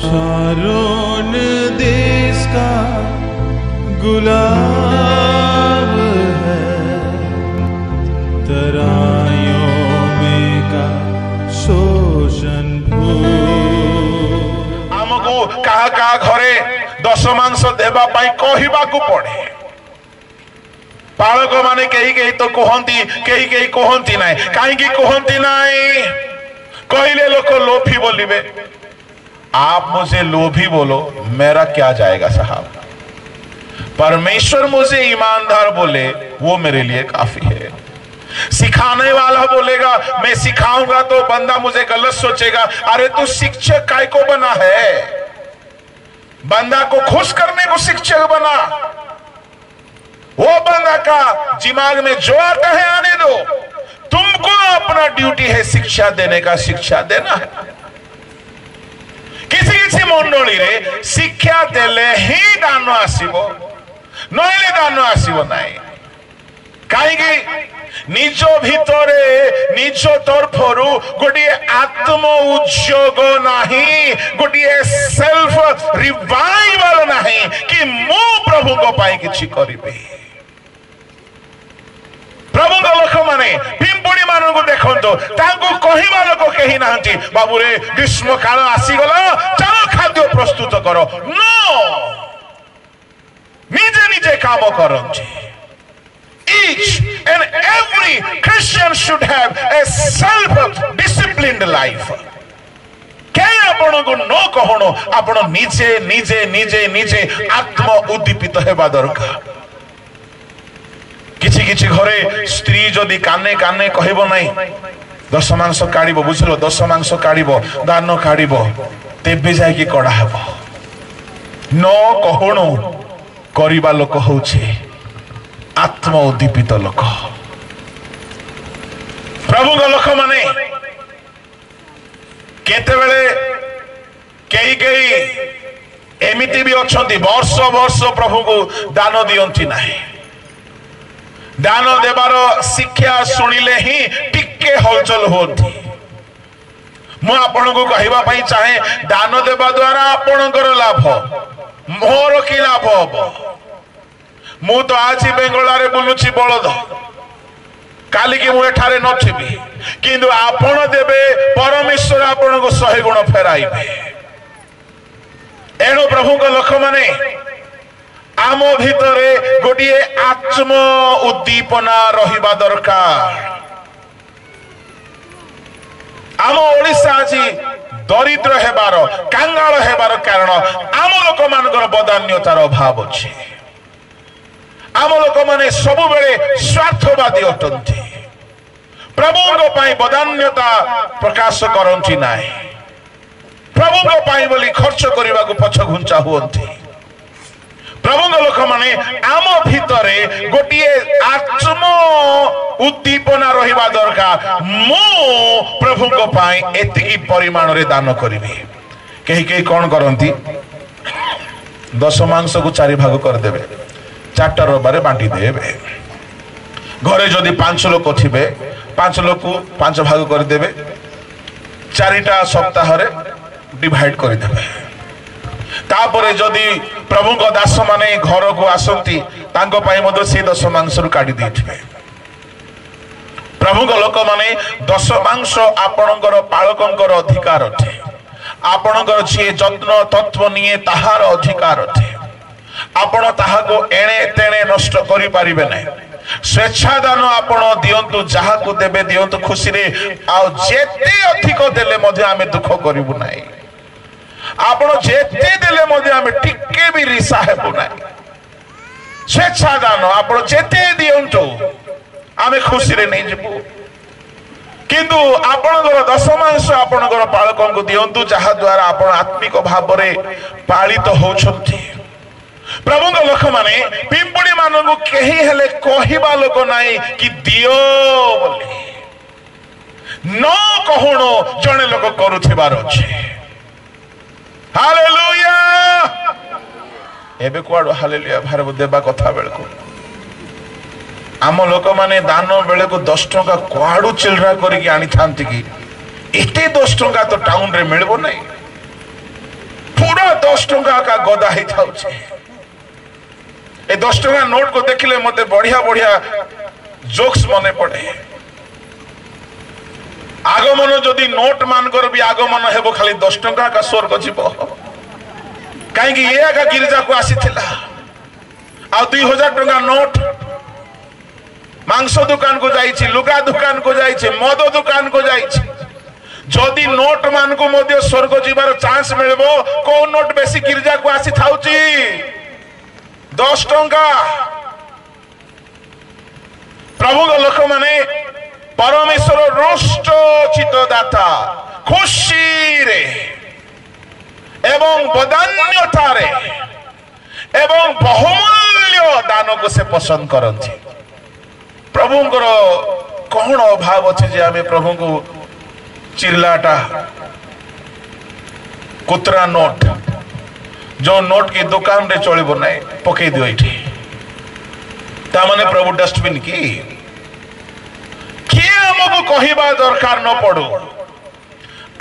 Sharon देश का गुलाब है, तराइयों में का शोषण भूल। आमको कहा कहा घरे दशमांश देवा पाई कहिबा को पड़े। पालक माने कहीं कहीं तो कहती कहीं कहीं कहती ना कहीं कहती ना कहले लोक लोभी बोलिबे। आप मुझे लोभी बोलो मेरा क्या जाएगा साहब। परमेश्वर मुझे ईमानदार बोले वो मेरे लिए काफी है। सिखाने वाला बोलेगा मैं सिखाऊंगा तो बंदा मुझे गलत सोचेगा, अरे तू शिक्षक काय को बना है? बंदा को खुश करने को शिक्षक बना। वो बंदा का दिमाग में जो आता है आने दो। तुमको अपना ड्यूटी है शिक्षा देने का, शिक्षा देना है। किसी किसी मंडली रे शिक्षा देले ही दान आसीबो, नहले दान आसीबो नाही। काहेकि निज भितरे निज तरफरु गोटे आत्म उद्योग नाही, गोटे सेल्फ रिवाइवल नाही कि मु प्रभु को पाई किछि करिबे। प्रभु का लोक माने पिंपुड़ी मानन को देखंतो तांको कहिबा लोक केही नाहंती, बाबू रे ग्रीष्म काल आसी गला चलो खाद्य प्रस्तुत करो। नो, निजे निजे काम करंती। Each and every Christian should have a self-disciplined life. क्या आपण को नो कहणो आपण निजे निजे निजे निजे आत्म उद्दीपित हेबा दरकार। किछि किछि घरे स्त्री जदि काने काने कहबो नाही दशमांश काढिबो, बुझलो दशमांश काढिबो दान काढिबो तेबे जाय कि कड़ा हेबो। नो कहणो करिबा लोक होउछे आत्म उद्दीपित लोक। प्रभु का लोक माने केते बेले कई कई एमिति भी अछंती वर्ष वर्ष प्रभु को दान दियंती नाही। दान देवार शिक्षा शुणिले ही टिके हलचल होती। मु आपण को कहबा पई चाहे दान देवा द्वारा आपणकर लाभ मोर की लाभ हबो। मु तो आज बेंगलारे बुलुची बलद, काली की मु एठारे नथिबी, किंतु आपण देबे परमेश्वर आपण को 100 गुण फेराइबे। एणु प्रभु को लोक माने आम भितरे गोटे आत्म उद्दीपना रहिबा दरकार। आम ओडिशा आज दरिद्र हेबार कांगाल हेबार कारण आम लोक मानकर बदान्यतार अभाव अछि। आम लोक माने सबु बेले स्वार्थवादी अटंती, प्रभु को पाई बदान्यता प्रकाश करंती नाही। प्रभु को पाई बोली खर्च करबा को पछ घुंचा हुअंती। प्रभु लोक माने आम भितरे गोटे आत्म उद्दीपना रहिबा दरकार। मु प्रभु को पाई एतिकी परिमाण रे दान करिबी। केही केही कोन करंती दशमांश को 4 भाग कर देबे, 4टा रबारे बांटी देबे। घरे जदि 5 लोक थिबे 5 लोक को 5 भाग कर देबे, 4टा सप्ताह रे डिवाइड कर देबे। तापरे जदि प्रभु को दास माने घर को आसंती तांको पाई मदो से दशमांश रु काटी देथिबे। प्रभु को लोक माने दशमांश आपणकर पालकंकर अधिकार अथे। आपणकर जे जत्न तत्व निये ताहार अधिकार अथे। आपण ताहाको एणे तेणे नष्ट करि पारिबे नै। स्वेच्छा दान आपण दियंतु, जहा को देबे दियंतु खुशी रे। आ जेते अधिक देले मध्ये आमे दुख करिबु नै। आपण जेते देले मध्ये आमे टिके भी रिसा हेबु नै। स्वेच्छा दान आपण जेते दियंतु आमे खुशी रे नै जिबु। किंतु आपणकर दशमांश आपणकर पालकन को दियंतु, जहा द्वारा आपण आत्मिक भाव रे पालित होछंती। प्रभु को लोक माने पिंपुड़ी मानन को केही हेले कहिबा लोक नाही कि दियो बोली। न कहणो जणे लोक करूथिबार अछि। हालेलुया। एबे कुआडो हालेलुया भार देबा कथा बेलको आम लोक माने दान बेले को 10 टंका कुआडो चिलरा करिक आनी थांती कि एते 10 टंका तो टाउन रे मिलबो नै। 10 टंका का गदा ही थाउछे ए 10 टंका नोट को देखिले मते बढ़िया बढ़िया जोक्स मने पड़े आगमन जदि नोट मानकर भी आगमन हेबो खाली 10 टंका का स्वर्ग जीवो कहीं ये आगा गिरजा को आसी थिला आ 2000 टंका नोट मांस दुकान को जाइछि लुगा दुकान को जाइछि मद दुकान को जाइछि जदि नोट मान को मध्य स्वर्ग जीवार चांस मिलबो को नोट बेसी गिरजा को आसी थाउछि 10 टंका प्रभु लोक माने परमेश्वर रुष्ट चित्तदाता खुशी रे एवं बदान्यता रे एवं बहुमूल्य दान को से पसंद करती प्रभुंकर कौन अभाव अच्छे जे आमे प्रभु को चिरलाटा कुतरा नोट जो नोट की दुकान रे चलिबो नै पकई दियो इठी ता माने प्रभु डस्टबिन की किए हमको कहिबा दरकार न पड़ो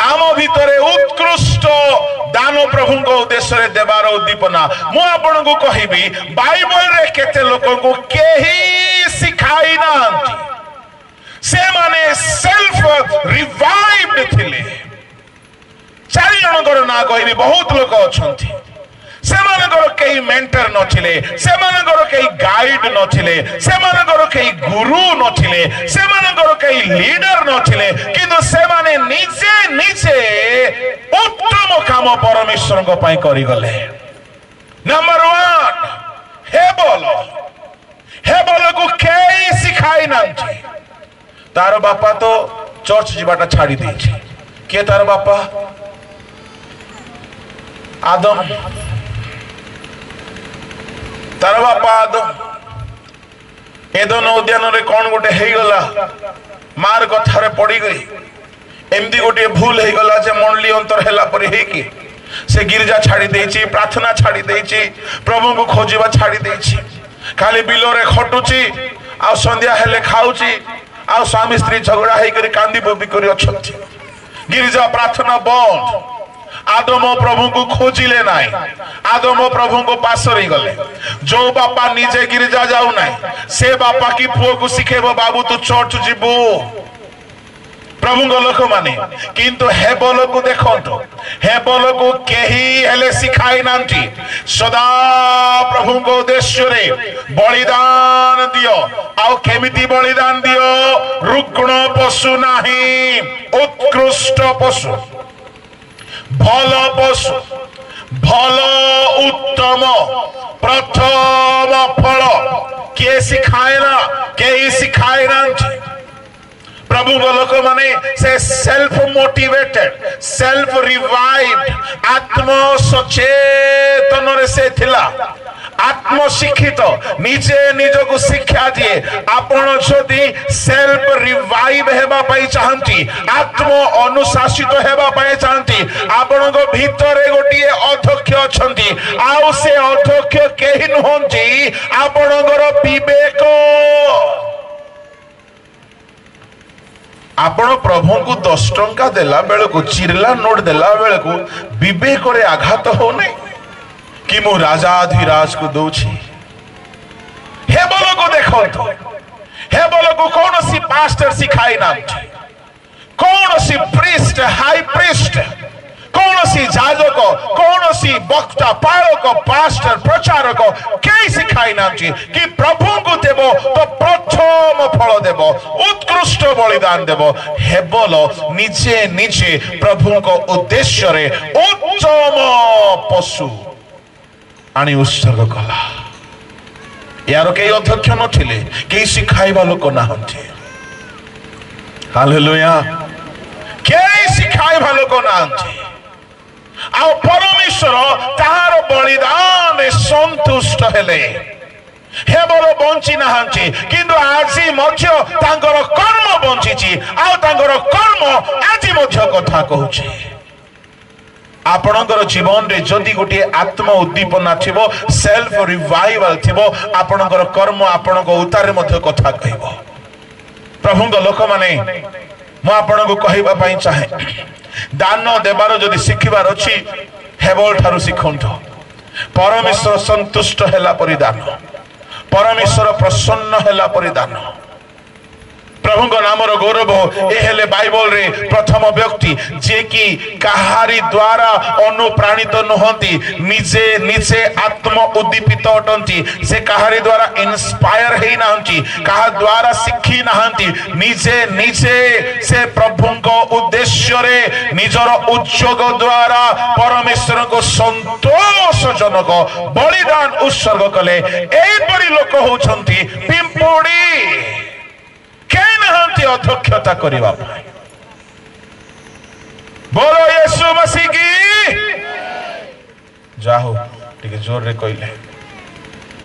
आम भितरे उत्कृष्ट दान प्रभु को उद्देश्य रे देवार उद्दीपना मु आपन को कहिबी बाइबल रे केते लोक को केही सिखाई नांती से माने सेल्फ रिवाइव्ड थिले 4 जनकर ना कहिबी बहुत लोक अछंती सेमानकर कई मेंटर नथिले सेमानकर कई गाइड नथिले सेमानकर कई गुरु नथिले सेमानकर कई लीडर नथिले किंतु सेमाने निजे निजे उत्तम काम परमेश्वर को पाई करि गले नंबर 1 हे बोलो को कई सिखाई नांती तार बापा तो चर्च जीवाटा छाड़ी देछि के तार बापा आदम तार बापा आदम एदन उद्यान रे कौन गोटे हे गला मार कथार पड़ी गई एमती गोटे भूल हे गला जे मंडली अंतर हेला परे हे की से गिरजा छाड़ी देछि प्रार्थना छाड़ी देछि प्रभु को खोजिबा छाड़ी देछि खाली बिलो रे खटुची आ संध्या हेले खाउची आ स्वामी स्त्री झगड़ा हे करी कांदी बोबी करी अछंती गिरजा प्रार्थना बंद आदम प्रभु को खोजिले नाई आदम प्रभु को पास रही गले जो बापा निजे गिरजा जाऊ नाई से बापा की पुओ को सिखेबो बाबू तू चर्च जीवु प्रभु लोक माने किंतु हेबल को देखंतो हेबल को केही हेले सिखाई नांती सदा प्रभु को उद्देश्य रे बलिदान दियो आउ केमिति बलिदान दियो रुग्ण पशु नाही उत्कृष्ट पशु भल पशु भल उत्तम प्रथम फल किए सिखाएना कई सिखाएना प्रभु लोक माने से सेल्फ मोटिवेटेड सेल्फ रिवाइव्ड आत्म सचेतन रे से थिला आत्म शिक्षित निजे निज को शिक्षा दिए आपण जदि सेल्फ रिवाइव हेबा पाई चाहंती आत्म अनुशासित हेबा पाई चाहंती आपण को भीतर गोटे अध्यक्ष अछंती आउ से अध्यक्ष केहि नहंती आपणकर विवेक आपण प्रभु को 10 टंका देला बेले को चिरला नोट देला बेले को विवेक रे आघात हो नहीं कि मु राजाधिराज को दौछि हे बोलो को देखो हे बोलो को कौन सी पास्टर सिखाई ना कौन सी प्रीस्ट हाई प्रीस्ट कौन सी जाजक कौन सी वक्ता पालक पास्टर प्रचारक कई सिखाई ना कि प्रभु को देव तो प्रथम फल देव उत्कृष्ट बलिदान देव हे बोलो निजे निजे प्रभु को उद्देश्य रे उत्तम पशु आनी उत्सर्ग कला यार कई अध्यक्ष नथिले कई सिखाइबा लोक नाहंती हालेलुया कई सिखाइबा लोक नाहंती आ परमेश्वर तार बलिदान संतुष्ट हेले हे बोलो बंची नाहंती किंतु आजी मध्य तांकर कर्म बंचीची आ तांकर कर्म आजी मध्य कथा कहूची आपणकर जीवन रे जदि गोटे आत्म उद्दीपना थिबो सेल्फ रिवाइवल थिबो आपणकर कर्म आपणको उतारे मध्य कथा कहबो प्रभुଙ୍କ लोक माने मु आपणको कहिबा पई चाहे दान देबार जदि सिखिबार अछि हेबल ठारू शिखंतु परमेश्वर संतुष्ट हेला परिदान परमेश्वर प्रसन्न हेला परिदान प्रभु नामर गौरव ए हेले बाइबल रे प्रथम व्यक्ति जे कि कहारी द्वारा अनुप्राणित नुहंती निजे निजे आत्म उद्दीपित अटंती से कहारी द्वारा इंस्पायर हेई नाहंती कहा द्वारा शिखी नाहंती निजे निजे से प्रभु को उद्देश्य रे निजर उद्योग द्वारा परमेश्वर को संतोषजनक बलिदान उत्सर्ग कले एई परि लोक होउछंती पिंपुड़ी अध्यक्षता करिबा बोलो यीशु मसीह की जाहो टिके जोर रे कहले।